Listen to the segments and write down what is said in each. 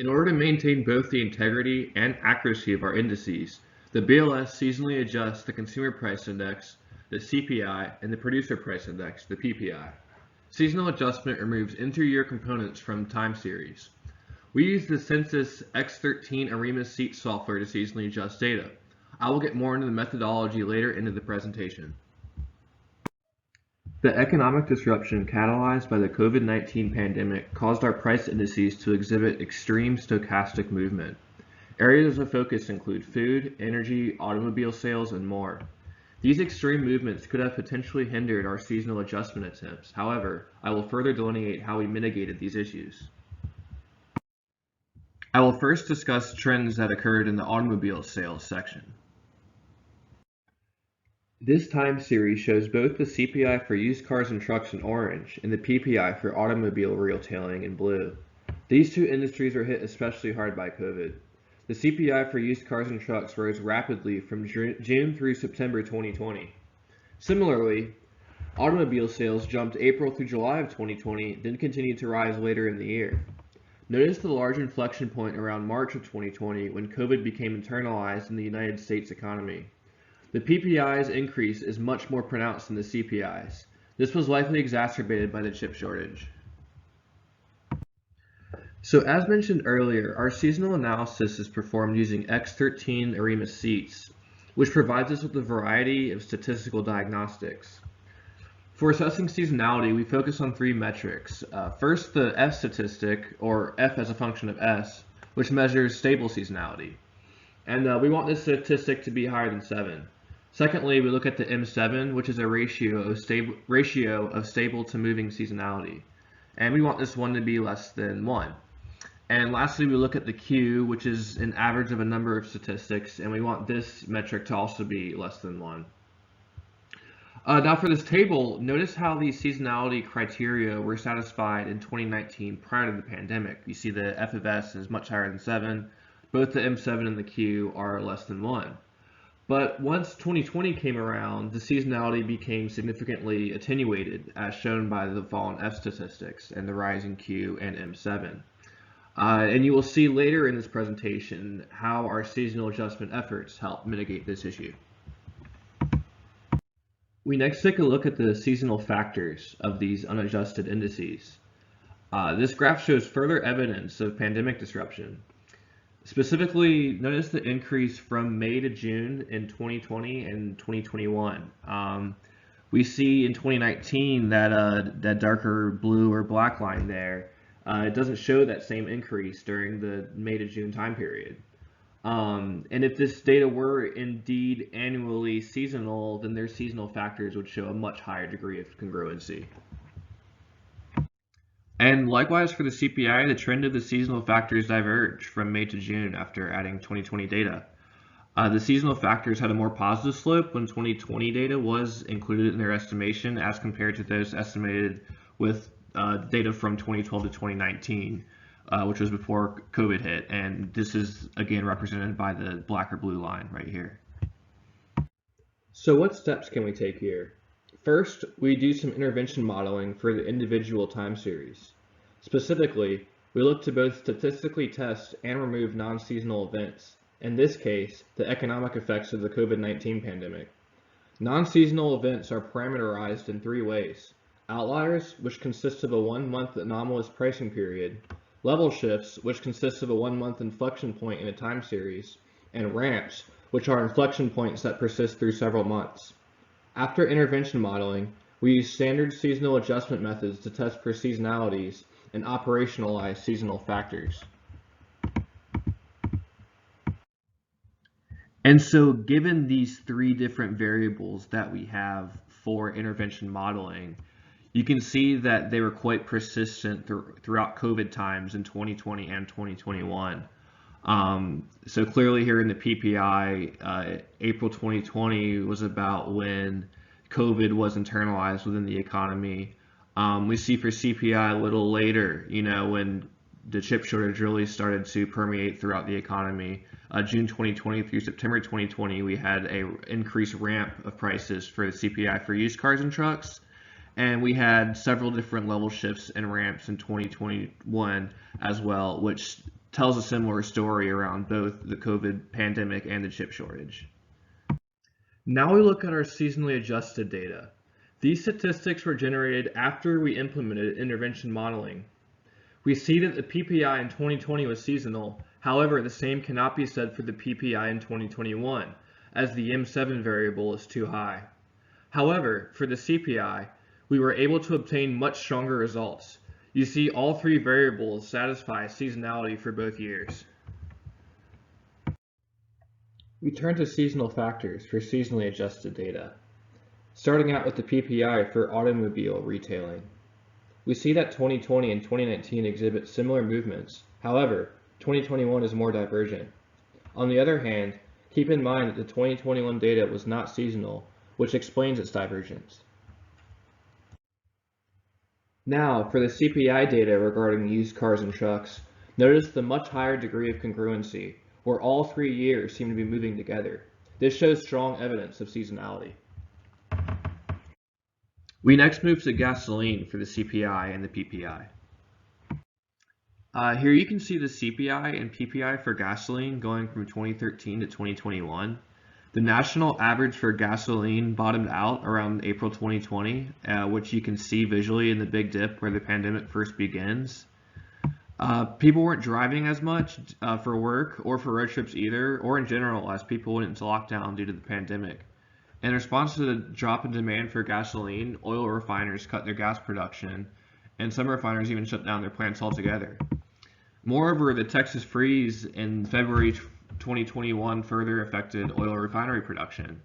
In order to maintain both the integrity and accuracy of our indices, the BLS seasonally adjusts the Consumer Price Index, the CPI, and the Producer Price Index, the PPI. Seasonal adjustment removes inter-year components from time series. We use the Census X13 ARIMA seat software to seasonally adjust data. I will get more into the methodology later into the presentation. The economic disruption catalyzed by the COVID-19 pandemic caused our price indices to exhibit extreme stochastic movement. Areas of focus include food, energy, automobile sales, and more. These extreme movements could have potentially hindered our seasonal adjustment attempts. However, I will further delineate how we mitigated these issues. I will first discuss trends that occurred in the automobile sales section. This time series shows both the CPI for used cars and trucks in orange and the PPI for automobile retailing in blue. These two industries were hit especially hard by COVID. The CPI for used cars and trucks rose rapidly from June through September 2020. Similarly, automobile sales jumped April through July of 2020, then continued to rise later in the year. Notice the large inflection point around March of 2020 when COVID became internalized in the United States economy. The PPI's increase is much more pronounced than the CPI's. This was likely exacerbated by the chip shortage. So as mentioned earlier, our seasonal analysis is performed using X13 ARIMA seats, which provides us with a variety of statistical diagnostics. For assessing seasonality, we focus on three metrics. First, the F statistic, or F as a function of S, which measures stable seasonality. And we want this statistic to be higher than 7. Secondly, we look at the M7, which is a ratio of stable to moving seasonality. And we want this one to be less than 1. And lastly, we look at the Q, which is an average of a number of statistics, and we want this metric to also be less than 1. Now for this table, notice how the seasonality criteria were satisfied in 2019 prior to the pandemic. You see the F of S is much higher than 7. Both the M7 and the Q are less than 1. But once 2020 came around, the seasonality became significantly attenuated, as shown by the fall in F statistics and the rise in Q and M7. And you will see later in this presentation how our seasonal adjustment efforts help mitigate this issue. We next take a look at the seasonal factors of these unadjusted indices. This graph shows further evidence of pandemic disruption. Specifically, notice the increase from May to June in 2020 and 2021. We see in 2019 that darker blue or black line there. It doesn't show that same increase during the May to June time period. And if this data were indeed annually seasonal, then their seasonal factors would show a much higher degree of congruency. And likewise for the CPI, the trend of the seasonal factors diverged from May to June after adding 2020 data. The seasonal factors had a more positive slope when 2020 data was included in their estimation as compared to those estimated with data from 2012 to 2019, which was before COVID hit. And this is again represented by the black or blue line right here. So what steps can we take here? First, we do some intervention modeling for the individual time series. Specifically, we look to both statistically test and remove non-seasonal events, in this case, the economic effects of the COVID-19 pandemic. Non-seasonal events are parameterized in 3 ways: outliers, which consist of a 1-month anomalous pricing period, level shifts, which consist of a 1-month inflection point in a time series, and ramps, which are inflection points that persist through several months. After intervention modeling, we use standard seasonal adjustment methods to test for seasonalities and operationalize seasonal factors. And so given these 3 different variables that we have for intervention modeling, you can see that they were quite persistent throughout COVID times in 2020 and 2021. So clearly here in the PPI, April 2020 was about when COVID was internalized within the economy. We see for CPI a little later, when the chip shortage really started to permeate throughout the economy. June 2020 through September 2020, we had an increased ramp of prices for the CPI for used cars and trucks. And we had several different level shifts and ramps in 2021 as well, which tells a similar story around both the COVID pandemic and the chip shortage. Now we look at our seasonally adjusted data. These statistics were generated after we implemented intervention modeling. We see that the PPI in 2020 was seasonal. However, the same cannot be said for the PPI in 2021, as the M7 variable is too high. However, for the CPI, we were able to obtain much stronger results. You see all three variables satisfy seasonality for both years. We turn to seasonal factors for seasonally adjusted data. Starting out with the PPI for automobile retailing. We see that 2020 and 2019 exhibit similar movements. However, 2021 is more divergent. On the other hand, keep in mind that the 2021 data was not seasonal, which explains its divergence. Now, for the CPI data regarding used cars and trucks, notice the much higher degree of congruency, where all 3 years seem to be moving together. This shows strong evidence of seasonality. We next move to gasoline for the CPI and the PPI. Here you can see the CPI and PPI for gasoline going from 2013 to 2021. The national average for gasoline bottomed out around April 2020, which you can see visually in the big dip where the pandemic first begins. People weren't driving as much for work or for road trips either, or in general as people went into lockdown due to the pandemic. In response to the drop in demand for gasoline, oil refiners cut their gas production, and some refiners even shut down their plants altogether. Moreover, the Texas freeze in February 2021 further affected oil refinery production.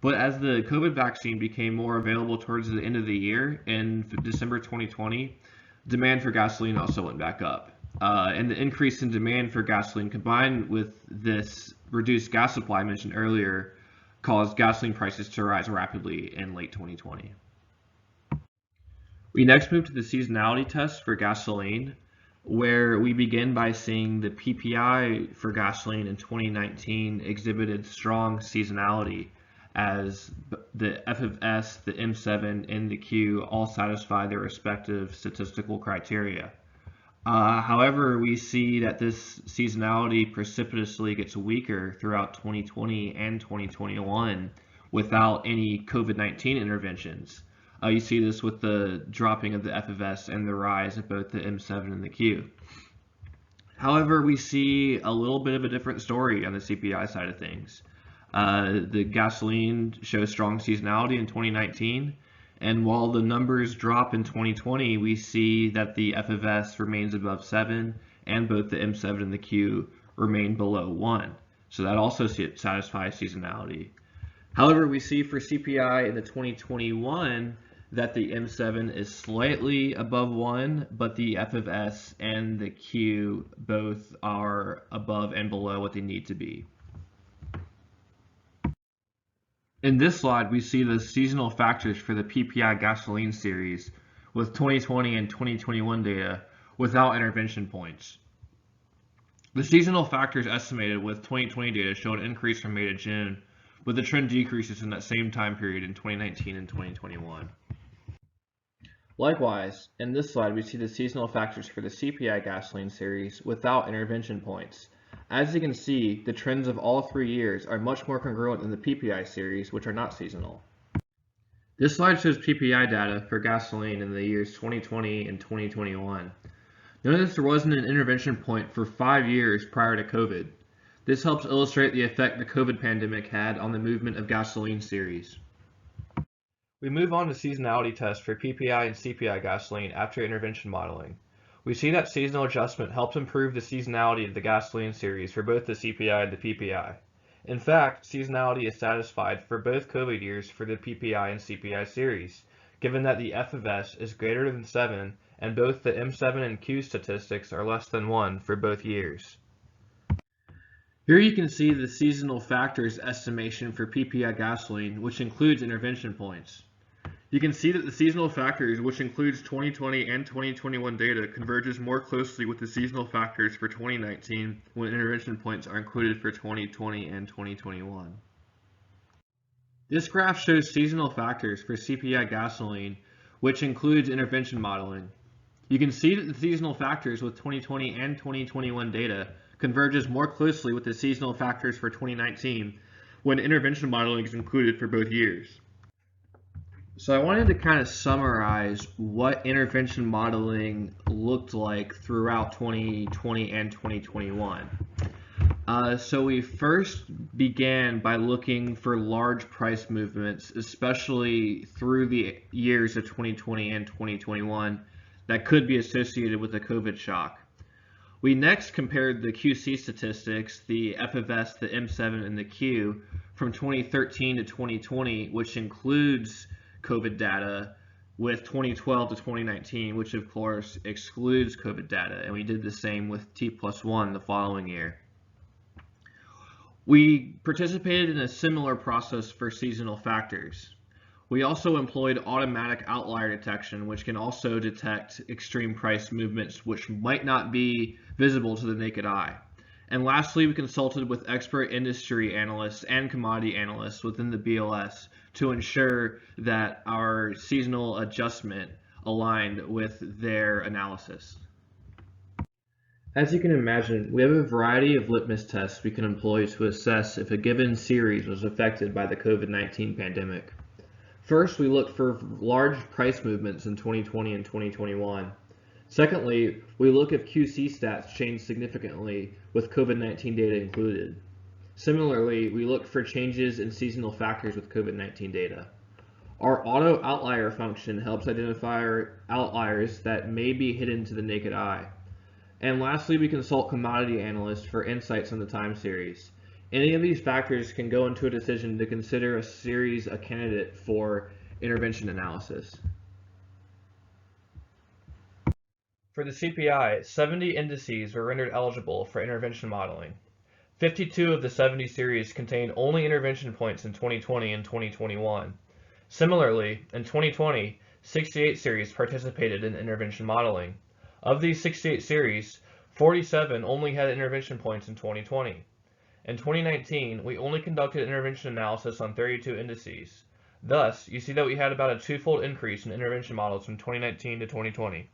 But as the COVID vaccine became more available towards the end of the year, in December 2020, demand for gasoline also went back up. And the increase in demand for gasoline combined with this reduced gas supply I mentioned earlier caused gasoline prices to rise rapidly in late 2020. We next move to the seasonality test for gasoline, where we begin by seeing the PPI for gasoline in 2019 exhibited strong seasonality as the F of S, the M7, and the Q all satisfy their respective statistical criteria. However, we see that this seasonality precipitously gets weaker throughout 2020 and 2021 without any COVID-19 interventions. You see this with the dropping of the F of S and the rise of both the M7 and the Q. However, we see a little bit of a different story on the CPI side of things. The gasoline shows strong seasonality in 2019, and while the numbers drop in 2020, we see that the F of S remains above 7, and both the M7 and the Q remain below 1. So that also satisfies seasonality. However, we see for CPI in the 2021 that the M7 is slightly above 1, but the F of S and the Q both are above and below what they need to be. In this slide, we see the seasonal factors for the PPI gasoline series with 2020 and 2021 data without intervention points. The seasonal factors estimated with 2020 data show an increase from May to June, but the trend decreases in that same time period in 2019 and 2021. Likewise, in this slide, we see the seasonal factors for the CPI gasoline series without intervention points. As you can see, the trends of all 3 years are much more congruent than the PPI series, which are not seasonal. This slide shows PPI data for gasoline in the years 2020 and 2021. Notice there wasn't an intervention point for 5 years prior to COVID. This helps illustrate the effect the COVID pandemic had on the movement of gasoline series. We move on to seasonality tests for PPI and CPI gasoline after intervention modeling. We see that seasonal adjustment helps improve the seasonality of the gasoline series for both the CPI and the PPI. In fact, seasonality is satisfied for both COVID years for the PPI and CPI series, given that the F of S is greater than 7 and both the M7 and Q statistics are less than 1 for both years. Here you can see the seasonal factors estimation for PPI gasoline, which includes intervention points. You can see that the seasonal factors, which includes 2020 and 2021 data, converges more closely with the seasonal factors for 2019 when intervention points are included for 2020 and 2021. This graph shows seasonal factors for CPI gasoline, which includes intervention modeling. You can see that the seasonal factors with 2020 and 2021 data converges more closely with the seasonal factors for 2019 when intervention modeling is included for both years. So I wanted to kind of summarize what intervention modeling looked like throughout 2020 and 2021. So we first began by looking for large price movements, especially through the years of 2020 and 2021, that could be associated with the COVID shock. We next compared the QC statistics, the F of S, the M7, and the Q, from 2013 to 2020, which includes COVID data, with 2012 to 2019, which of course excludes COVID data, and we did the same with T+1 the following year. We participated in a similar process for seasonal factors. We also employed automatic outlier detection, which can also detect extreme price movements which might not be visible to the naked eye. And lastly, we consulted with expert industry analysts and commodity analysts within the BLS to ensure that our seasonal adjustment aligned with their analysis. As you can imagine, we have a variety of litmus tests we can employ to assess if a given series was affected by the COVID-19 pandemic. First, we look for large price movements in 2020 and 2021. Secondly, we look if QC stats change significantly with COVID-19 data included. Similarly, we look for changes in seasonal factors with COVID-19 data. Our auto outlier function helps identify outliers that may be hidden to the naked eye. And lastly, we consult commodity analysts for insights on the time series. Any of these factors can go into a decision to consider a series a candidate for intervention analysis. For the CPI, 70 indices were rendered eligible for intervention modeling. 52 of the 70 series contained only intervention points in 2020 and 2021. Similarly, in 2020, 68 series participated in intervention modeling. Of these 68 series, 47 only had intervention points in 2020. In 2019, we only conducted intervention analysis on 32 indices. Thus, you see that we had about a twofold increase in intervention models from 2019 to 2020.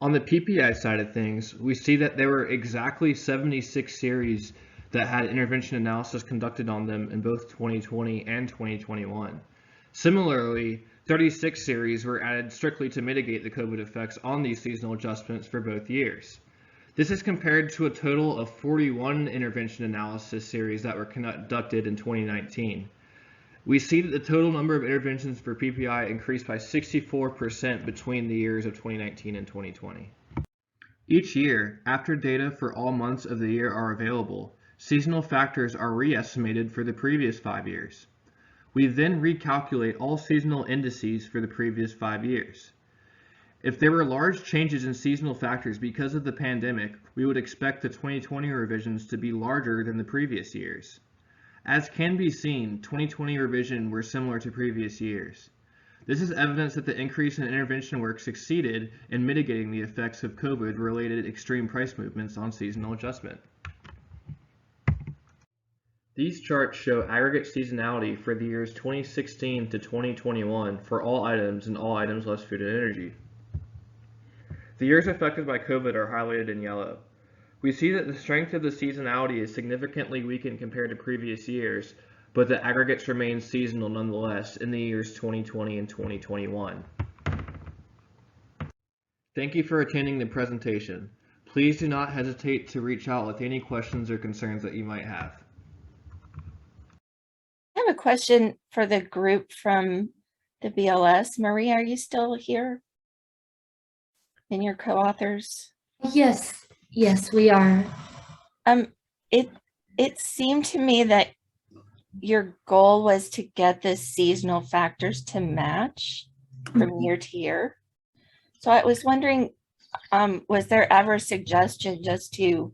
On the PPI side of things, we see that there were exactly 76 series that had intervention analysis conducted on them in both 2020 and 2021. Similarly, 36 series were added strictly to mitigate the COVID effects on these seasonal adjustments for both years. This is compared to a total of 41 intervention analysis series that were conducted in 2019. We see that the total number of interventions for PPI increased by 64% between the years of 2019 and 2020. Each year, after data for all months of the year are available, seasonal factors are re-estimated for the previous 5 years. We then recalculate all seasonal indices for the previous 5 years. If there were large changes in seasonal factors because of the pandemic, we would expect the 2020 revisions to be larger than the previous years. As can be seen, 2020 revisions were similar to previous years. This is evidence that the increase in intervention work succeeded in mitigating the effects of COVID-related extreme price movements on seasonal adjustment. These charts show aggregate seasonality for the years 2016 to 2021 for all items and all items less food and energy. The years affected by COVID are highlighted in yellow. We see that the strength of the seasonality is significantly weakened compared to previous years, but the aggregates remain seasonal nonetheless in the years 2020 and 2021. Thank you for attending the presentation. Please do not hesitate to reach out with any questions or concerns that you might have. I have a question for the group from the BLS. Maria, are you still here? And your co-authors? Yes, we are. It seemed to me that your goal was to get the seasonal factors to match from year to year. So I was wondering, was there ever a suggestion just to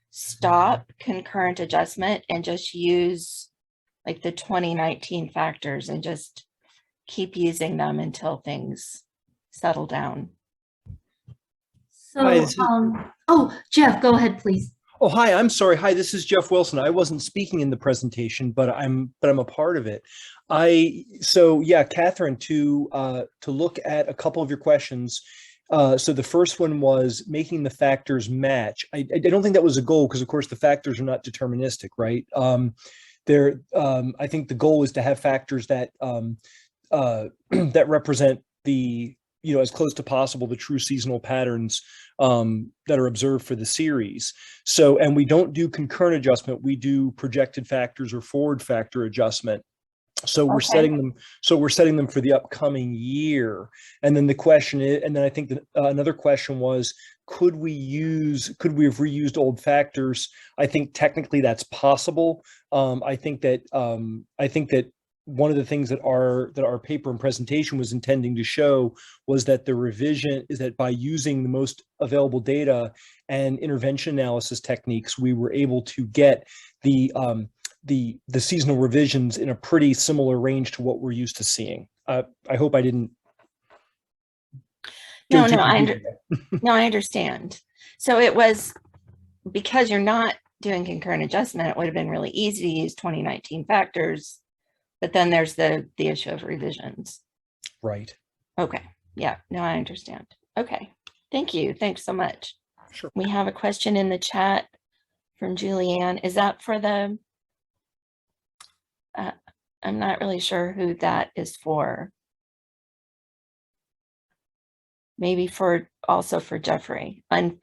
stop concurrent adjustment and just use like the 2019 factors and just keep using them until things settle down? So, oh, Jeff, go ahead, please. Oh, hi, I'm sorry. Hi, this is Jeff Wilson. I wasn't speaking in the presentation, but I'm a part of it. So yeah, Catherine, to look at a couple of your questions. So the first one was making the factors match. I don't think that was a goal because, of course, the factors are not deterministic, right? I think the goal is to have factors that that represent the, as close to possible, the true seasonal patterns that are observed for the series. So, and we don't do concurrent adjustment, we do projected factors or forward factor adjustment. So we're setting them. So we're setting them for the upcoming year. And then the question is, and then I think that another question was, could we have reused old factors? I think technically that's possible. I think that one of the things that our paper and presentation was intending to show was that the revision is that by using the most available data and intervention analysis techniques, we were able to get the seasonal revisions in a pretty similar range to what we're used to seeing. I hope I didn't. No, I understand. So it was because you're not doing concurrent adjustment, it would have been really easy to use 2019 factors, but then there's the issue of revisions. Right. Okay. Yeah. No, I understand. Okay. Thank you. Thanks so much. Sure. We have a question in the chat from Julianne. Is that for the? I'm not really sure who that is for. Maybe also for Jeffrey and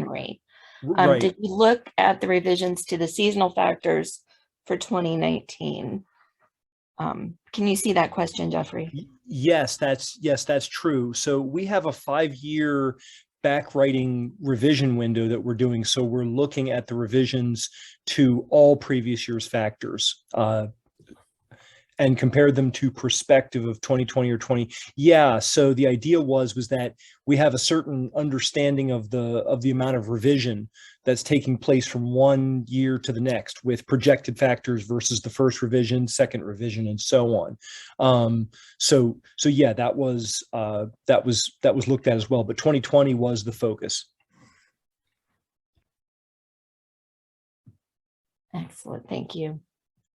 Marie. Right. Did you look at the revisions to the seasonal factors for 2019? Can you see that question, Jeffrey? Yes, that's true. So we have a 5-year backwriting revision window that we're doing. So we're looking at the revisions to all previous year's factors and compare them to perspective of 2020 or 20. Yeah. So the idea was that we have a certain understanding of the amount of revision that's taking place from one year to the next with projected factors versus the first revision, second revision, and so on. So yeah, that was looked at as well, but 2020 was the focus. Excellent. Thank you.